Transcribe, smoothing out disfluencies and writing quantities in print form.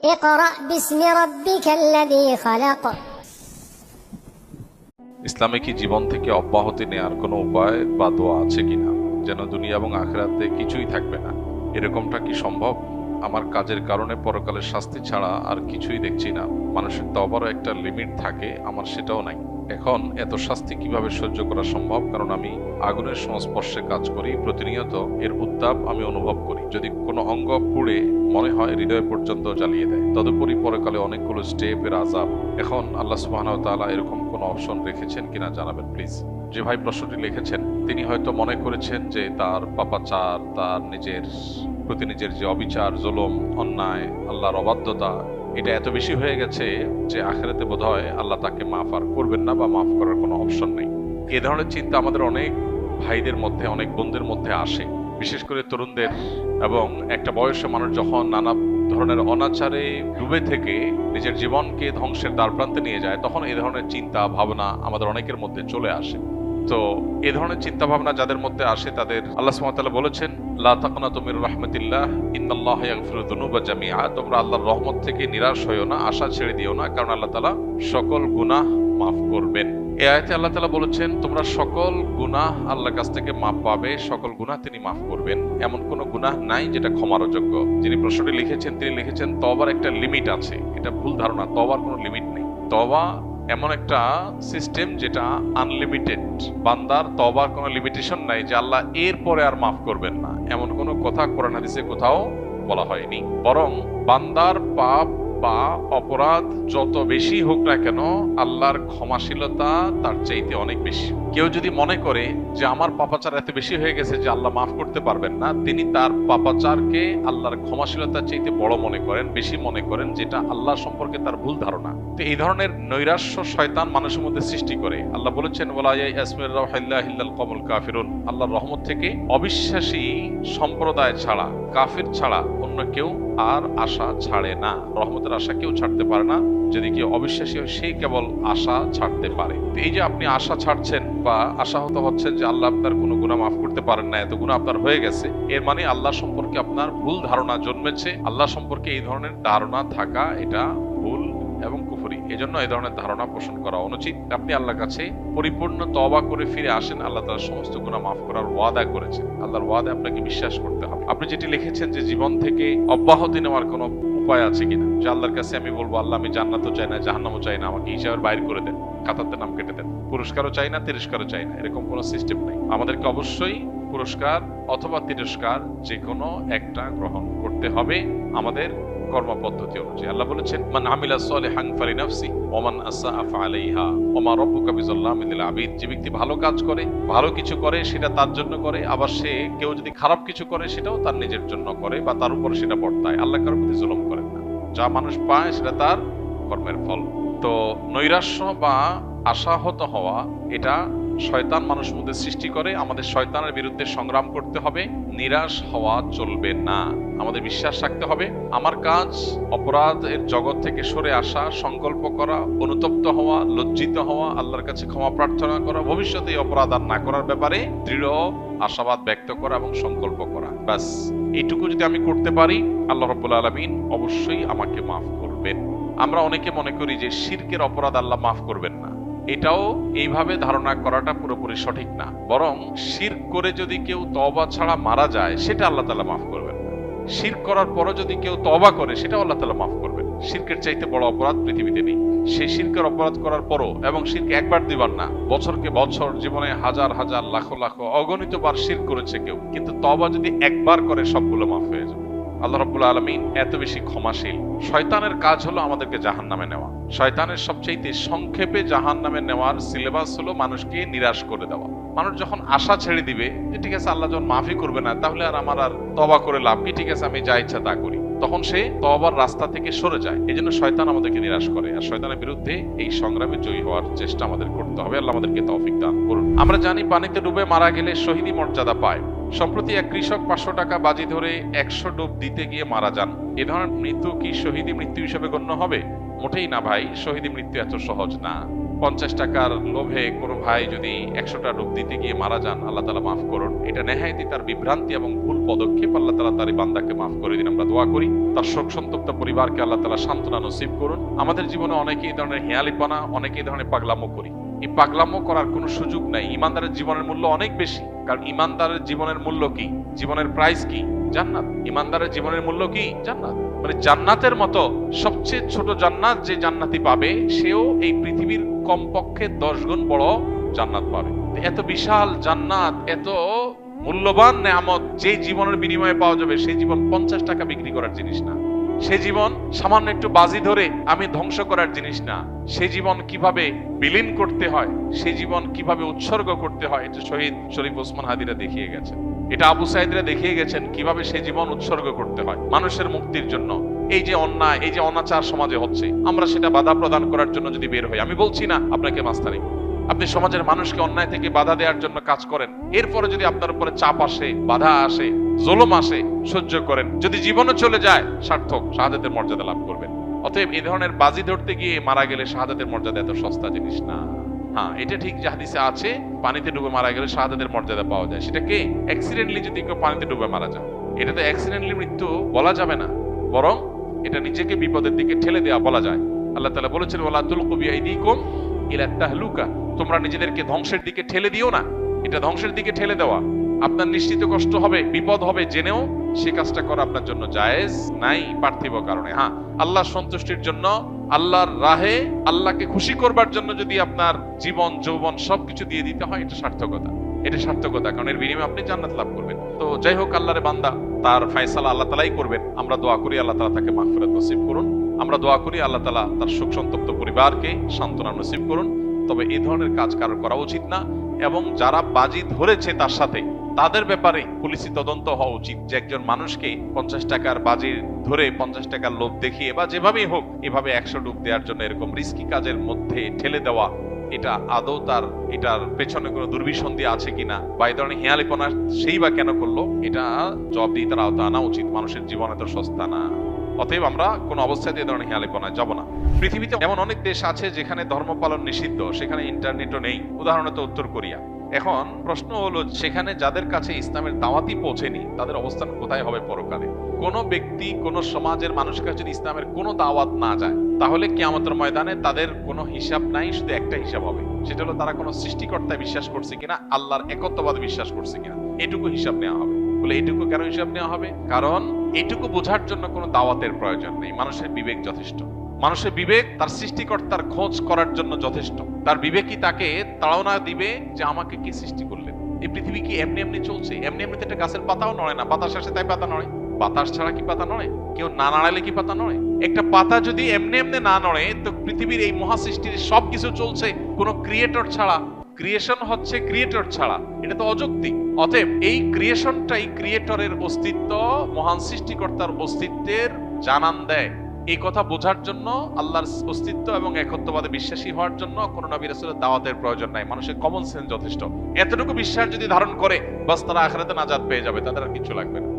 اقرأ باسم ربك الذي خلق। ইসলামে কি জীবন থেকে অব্যাহতি নেয়ার কোনো উপায় বা দোয়া আছে কিনা, যেন দুনিয়া এবং আখিরাতে কিছুই থাকবে না? এরকমটা কি সম্ভব? আমার কাজের কারণে পরকালের শাস্তি ছাড়া আর কিছুই দেখছি না। মানুষের তওবারও একটা লিমিট থাকে, আমার সেটাও নাই। এখন এত শাস্তি কিভাবে সহ্য করা সম্ভব? কারণ আমি আগুনের সংস্পর্শে কাজ করি, প্রতিনিয়ত এর উত্তাপ আমি অনুভব করি। যদি কোনো অঙ্গ পুড়ে মনে হয় হৃদয় পর্যন্ত জ্বালিয়ে দেয়। তদুপরি পরকালে অনেকগুলো স্টেপের আযাব। এখন আল্লাহ সুবহানাহু ওয়া তাআলা এরকম কোনো অপশন রেখেছেন কিনা জানাবেন প্লিজ। যে ভাই প্রশ্নটি লিখেছেন তিনি হয়তো মনে করেছেন যে তার পাপাচার, তার নিজের প্রতি নিজের যে অবিচার, জুলুম, অন্যায়, আল্লাহর অবাধ্যতা, এটা এত বেশি হয়ে গেছে যে আখিরাতে বোধহয় আল্লাহ তাকে মাফ আর করবেন না বা মাফ করার কোনো অপশন নেই। এ ধরনের চিন্তা আমাদের অনেক ভাইদের মধ্যে, অনেক বোনদের মধ্যে আসে, বিশেষ করে তরুণদের। এবং একটা বয়সে মানুষ যখন নানা ধরনের অনাচারে ডুবে থেকে নিজের জীবনকে ধ্বংসের দ্বারপ্রান্তে নিয়ে যায়, তখন এই ধরনের চিন্তা ভাবনা আমাদের অনেকের মধ্যে চলে আসে। তো এ ধরনের চিন্তা ভাবনা যাদের মধ্যে আসে তাদের আল্লাহ সুবহানাহু ওয়া তাআলা বলেছেন, লা তাকনাতু মির রাহমাতিল্লাহ ইন্নাল্লাহা ইয়াগফিরুয যুনুবা জামিআ। তোমরা আল্লাহর রহমত থেকে নিরাশ হইও না, আশা ছেড়ে দিও না, কারণ আল্লাহ তাআলা সকল গুনাহ মাফ করবেন। এই আয়াতে আল্লাহ তাআলা বলেছেন তোমরা সকল গুনাহ আল্লাহর কাছ থেকে মাফ পাবে, সকল গুনাহ তিনি মাফ করবেন। এমন কোনো গুনাহ নাই যেটা ক্ষমার অযোগ্য। যিনি প্রশ্নটি লিখেছেন তিনি লিখেছেন তওবার একটা লিমিট আছে। এটা ভুল ধারণা, তওবার কোনো লিমিট নেই। তওবা এমন একটা সিস্টেম যেটা আনলিমিটেড। বান্দার তওবার কোনো লিমিটেশন নাই যে আল্লাহ এর পরে আর মাফ করবেন না, এমন কোনো কথা কোরআন হাদিসে কোথাও বলা হয়নি। বরং বান্দার পাপ বা অপরাধ যত বেশি হোক না কেন, আল্লাহর ক্ষমাশীলতা তার চাইতে অনেক বেশি। কেউ যদি মনে করে যে আমার পাপাচার এত বেশি হয়ে গেছে যে আল্লাহ মাফ করতে পারবেন না, তিনি তার পাপাচারকে আল্লাহর ক্ষমাশীলতার চাইতে বড় মনে করেন, বেশি মনে করেন, যেটা আল্লাহ সম্পর্কে তার ভুল ধারণা। তো এই ধরনের নৈরাশ্য শয়তান মানুষের মধ্যে সৃষ্টি করে। আল্লাহ বলেছেন ওয়ালা ইয়াসমির রাহিল্লাহি ইল্লাল কওমুল কাফিরুন। আল্লাহর রহমত থেকে অবিশ্বাসী সম্প্রদায় ছাড়া, কাফির ছাড়া অন্য কেউ আর আশা ছাড়ে না। রহমতের আশা কেউ ছাড়তে পারে না। যদি কেউ অবিশ্বাসী হয় সে কেবল আশা ছাড়তে পারে। তো এই যে আপনি আশা ছাড়ছেন বা আশাহত হচ্ছেন যে আল্লাহ আপনার কোনো গুনাহ মাফ করতে পারেন না, এত গুনাহ আপনার হয়ে গেছে, এর মানে আল্লাহ সম্পর্কে আপনার ভুল ধারণা জন্মেছে। আল্লাহ সম্পর্কে এই ধরনের ধারণা থাকা এটা ভুল এবং কুফরি। এজন্য এই ধরনের ধারণা পোষণ করা অনুচিত। আপনি আল্লাহর কাছে পরিপূর্ণ তওবা করে ফিরে আসেন, আল্লাহ তার সমস্ত গুনাহ মাফ করার ওয়াদা করেছেন। আল্লাহর ওয়াদা আপনাকে বিশ্বাস করতে হবে। আপনি যেটি লিখেছেন যে জীবন থেকে অব্যাহতি নেওয়ার কোনো উপায় আছে কিনা, যে আল্লাহর কাছে আমি বলবো আল্লাহ আমি জান্নাতও চাই না, জাহান্নামও চাই না, আমাকে হিসাবের বাইরে করে দেন, খাতাতে নাম কেটে দেন, পুরস্কারও চাই না, তিরস্কারও চাই না, এরকম কোনো সিস্টেম নাই। আমাদেরকে অবশ্যই পুরস্কার অথবা তিরস্কার যে কোনো একটা গ্রহণ করতে হবে আমাদের কর্ম পদ্ধতি অনুযায়ী। আল্লাহ বলেছেন মান আমিলা সালিহান ফালিনাফসি ওয়া মান আসআ ফাআলাইহা ওয়া মা রাব্বুকা বিযাল্লামিল লিল আবিদ। যে ব্যক্তি ভালো কাজ করে, ভালো কিছু করে, সেটা তার জন্য করে। আবার সে কেউ যদি খারাপ কিছু করে সেটাও তার নিজের জন্য করে বা তার উপর সেটা বর্তায়। আল্লাহ কারোর প্রতি জুলুম করেন না। যা মানুষ পায় সেটা তার কর্মের ফল। তো নৈরাশ্য বা আশাহত হওয়া এটা শয়তান মানুষের মধ্যে সৃষ্টি করে। আমাদের শয়তানের বিরুদ্ধে সংগ্রাম করতে হবে, নিরাশ হওয়া চলবে না। আমাদের বিশ্বাস রাখতে হবে আমার কাজ অপরাধের জগৎ থেকে সরে আসা, সংকল্প করা, অনুতপ্ত হওয়া, লজ্জিত হওয়া, আল্লাহর কাছে ক্ষমা প্রার্থনা করা, ভবিষ্যতে এই অপরাধ আর না করার ব্যাপারে দৃঢ় আশাবাদ ব্যক্ত করা এবং সংকল্প করা। ব্যাস এইটুকু যদি আমি করতে পারি, আল্লাহ রাব্বুল আলামিন অবশ্যই আমাকে মাফ করবেন। আমরা অনেকে মনে করি যে শিরকের অপরাধ আল্লাহ মাফ করবেন না। এটাও এইভাবে ধারণা করাটা পুরোপুরি সঠিক না। বরং শিরক করে যদি কেউ তওবা ছাড়া মারা যায় সেটা আল্লাহ তাআলা মাফ করবেন না। শিরক করার পরও যদি কেউ তওবা করে সেটাও আল্লাহ তাআলা মাফ করবেন। শিরকের চাইতে বড় অপরাধ পৃথিবীতে নেই। সেই শিরকের অপরাধ করার পরও, এবং শিরক একবার দুইবার না, বছরকে বছর, জীবনে হাজার হাজার লাখ লাখ অগণিত বার শিরক করেছে কেউ, কিন্তু তওবা যদি একবার করে সবগুলো মাফ হয়ে যাবে। আল্লাহ রাব্বুল আলামিন এত বেশি ক্ষমাশীল। শয়তানের কাজ হলো আমাদেরকে জাহান্নামে নেওয়া। শয়তানের সবচেয়ে সংক্ষেপে জাহান্নামে নেওয়ার সিলেবাস হলো মানুষকে নিরাশ করে দেওয়া। মানুষ যখন আশা ছেড়ে দিবে যে ঠিক আছে আল্লাহ যখন মাফই করবে না, তাহলে আর আমার আর তওবা করে লাভ কি, ঠিক আছে আমি যা ইচ্ছা তা করি, তখন সে তওবার রাস্তা থেকে সরে যায়। এই জন্য শয়তান আমাদেরকে নিরাশ করে। আর শয়তানের বিরুদ্ধে এই সংগ্রামে জয়ী হওয়ার চেষ্টা আমাদের করতে হবে। আল্লাহ আমাদেরকে তৌফিক দান করুন। আমরা জানি পানিতে ডুবে মারা গেলে শহীদি মর্যাদা পায়। সম্প্রতি এক কৃষক 500 টাকা বাজি ধরে 100 ডুব দিতে গিয়ে মারা যান। এ ধরনের মৃত্যু কি শহীদি মৃত্যু হিসেবে গণ্য হবে? মোটেই না ভাই, শহীদি মৃত্যু এত সহজ না। 50 টাকার লোভে কোনো ভাই যদি 100টা ডুব দিতে গিয়ে মারা যান, আল্লাহ তাআলা মাফ করুন। এটা নেহায়েতই তার বিভ্রান্তি এবং ভুল পদক্ষেপ। আল্লাহ তাআলা তার এই বান্দাকে মাফ করে দিন, আমরা দোয়া করি। তার শোক সন্তপ্ত পরিবারকে আল্লাহ তাআলা সান্ত্বনা নসিব করুন। আমাদের জীবনে অনেকে এই ধরনের হেয়ালিপনা, অনেকে এই ধরনের পাগলামো করি। এই পাগলামো করার কোনো সুযোগ নাই। ইমানদারের জীবনের মূল্য অনেক বেশি। কারণ ইমানদারের জীবনের মূল্য কি? জীবনের প্রাইস কি? জান্নাত। ইমানদারের জীবনের মূল্য কি? জান্নাত। মানে জান্নাতের মতো সবচেয়ে ছোট জান্নাত যে জান্নাতি পাবে, সেও এই পৃথিবীর কমপক্ষে 10 গুণ বড় জান্নাত পাবে। এত বিশাল জান্নাত, এত মূল্যবান নেয়ামত যে জীবনের বিনিময়ে পাওয়া যাবে, সেই জীবন 50 টাকা বিক্রি করার জিনিস না। সে জীবন সামান্য একটু বাজি ধরে আমি ধ্বংস করার জিনিস না। সে জীবন কিভাবে বিলীন করতে হয়, সে জীবন কিভাবে উৎসর্গ করতে হয়, এটা শহীদ শরীফ ওসমান হাদিরা দেখিয়ে গেছেন। এটা আবু সাইদরা দেখিয়ে গেছেন কিভাবে সে জীবন উৎসর্গ করতে হয় মানুষের মুক্তির জন্য। এই যে অন্যায়, এই যে অনাচার সমাজে হচ্ছে, আমরা সেটা বাধা প্রদান করার জন্য যদি বের হই, আমি বলছি না আপনাকে মাস্তানি, আপনি সমাজের মানুষকে অন্যায় থেকে বাধা দেওয়ার জন্য কাজ করেন, এরপরে যদি আপনার উপরে চাপ আসে, বাধা আসে, জুলুম আসে, সহ্য করেন, যদি জীবনও চলে যায়, সার্থক, শাহাদাতের মর্যাদা লাভ করবেন। অতএব এই ধরনের বাজি ধরতে গিয়ে মারা গেলে শাহাদাতের মর্যাদা এত সস্তা জিনিস না। হ্যাঁ, এটা ঠিক যে হাদিসে আছে পানিতে ডুবে মারা গেলে শাহাদাতের মর্যাদা পাওয়া যায়। সেটা কি? অ্যাক্সিডেন্টলি যদি কেউ পানিতে ডুবে মারা যায়, এটা তো অ্যাক্সিডেন্টলি মৃত্যু বলা যাবে না, বরং এটা নিজেকে বিপদের দিকে ঠেলে দেওয়া বলা যায়। আল্লাহ তাআলা বলেছেন, ওয়ালা তুলকু বিআইদিকুম ইলা তাহলুকা, তোমরা নিজেদেরকে ধ্বংসের দিকে ঠেলে দিও না। এটা ধ্বংসের দিকে ঠেলে দেওয়া। আপনার নিশ্চিত কষ্ট হবে, বিপদ হবে, জেনেও সে কাজটা করা আপনার জন্য জায়েজ নাই পার্থিব কারণে। হ্যাঁ, আল্লাহর সন্তুষ্টির জন্য, আল্লাহর রাহে, আল্লাহকে খুশি করবার জন্য যদি আপনার জীবন যৌবন সবকিছু দিয়ে দিতে হয়, এটা সার্থকতা। এটা সার্থকতা, কারণ এর বিনিময়ে আপনি জান্নাত লাভ করবেন। তো যাই হোক, আল্লাহর বান্দা, তার ফয়সালা আল্লাহ তাআলাই করবেন। আমরা দোয়া করি আল্লাহ তাআলা তাকে মাগফিরাত নসিব করুন। আমরা দোয়া করি আল্লাহ তাআলা তার শোক সন্তপ্ত পরিবারকে সান্ত্বনা নসিব করুন। তবে এই ধরনের কাজ কারো করা উচিত না, এবং যারা বাজি ধরেছে তার সাথে, তাদের ব্যাপারে পুলিশি তদন্ত হওয়া উচিত। যে একজন মানুষকে 50 টাকার বাজি ধরে, 50 টাকার লোভ দেখিয়ে বা যেভাবেই হোক এভাবে 100 ডুব দেওয়ার জন্য এরকম রিস্কি কাজের মধ্যে ঠেলে দেওয়া, এটা আদৌ তার এটার পেছনে কোনো দুর্বিসন্ধি আছে কিনা, বা এই ধরনের হেয়ালিপনা সেই বা কেন করলো, এটা জবাবদিহিতার আওতা আনা উচিত। মানুষের জীবন এত সস্তা না। অতএব আমরা কোন অবস্থায় এই ধরনের হেয়ালিপনায় যাব না। পৃথিবীতে এমন অনেক দেশ আছে যেখানে ধর্ম পালন নিষিদ্ধ, সেখানে ইন্টারনেটও নেই। উদাহরণত উত্তর কোরিয়া। এখন প্রশ্ন হলো, সেখানে যাদের কাছে ইসলামের দাওয়াতই পৌঁছেনি, তাদের অবস্থান কোথায় হবে পরকালে? কোন ব্যক্তি, কোন সমাজের মানুষের কাছে যদি ইসলামের কোনো দাওয়াত না যায়, তাহলে কিয়ামতের ময়দানে তাদের কোনো হিসাব নাই, শুধু একটা হিসাব হবে। সেটা হলো তারা কোনো সৃষ্টিকর্তায় বিশ্বাস করছে কিনা, আল্লাহর একত্ববাদ বিশ্বাস করছে কিনা, এটুকু হিসাব নেওয়া হবে। বলে এটুকু কেন হিসাব নেওয়া হবে? কারণ এটুকু বোঝার জন্য কোনো দাওয়াতের প্রয়োজন নেই। মানুষের বিবেক যথেষ্ট। মানুষের বিবেক তার সৃষ্টিকর্তার খোঁজ করার জন্য যথেষ্ট। তার বিবেকই তাকে তাড়না দিবে যে আমাকে কি সৃষ্টি করলেন। এই পৃথিবী কি এমনি এমনি চলছে? এমনি এমনিতে একটা গাছের পাতাও নড়ে না। বাতাস আসে তাই পাতা নড়ে। বাতাস ছাড়া কি পাতা নড়ে? কেউ না নাড়ালে কি পাতা নড়ে? একটা পাতা যদি এমনি এমনি না নড়ে, তো পৃথিবীর এই মহাসৃষ্টির সবকিছু চলছে কোনো ক্রিয়েটর ছাড়া। ক্রিয়েশন হচ্ছে ক্রিয়েটর ছাড়া, এটা তো অযৌক্তিক। অতএব এই ক্রিয়েশনটাই ক্রিয়েটরের অস্তিত্ব, মহান সৃষ্টিকর্তার অস্তিত্বের জানান দেয়। এই কথা বোঝার জন্য, আল্লাহর অস্তিত্ব এবং একত্ববাদে বিশ্বাসী হওয়ার জন্য কোন নবী রাসূলের দাওয়াতের প্রয়োজন নাই। মানুষের কমন সেন্স যথেষ্ট। এতটুকু বিশ্বাস যদি ধারণ করে, বাস তারা আখিরাতে নাজাত পেয়ে যাবে, তাদের আর কিছু লাগবে না।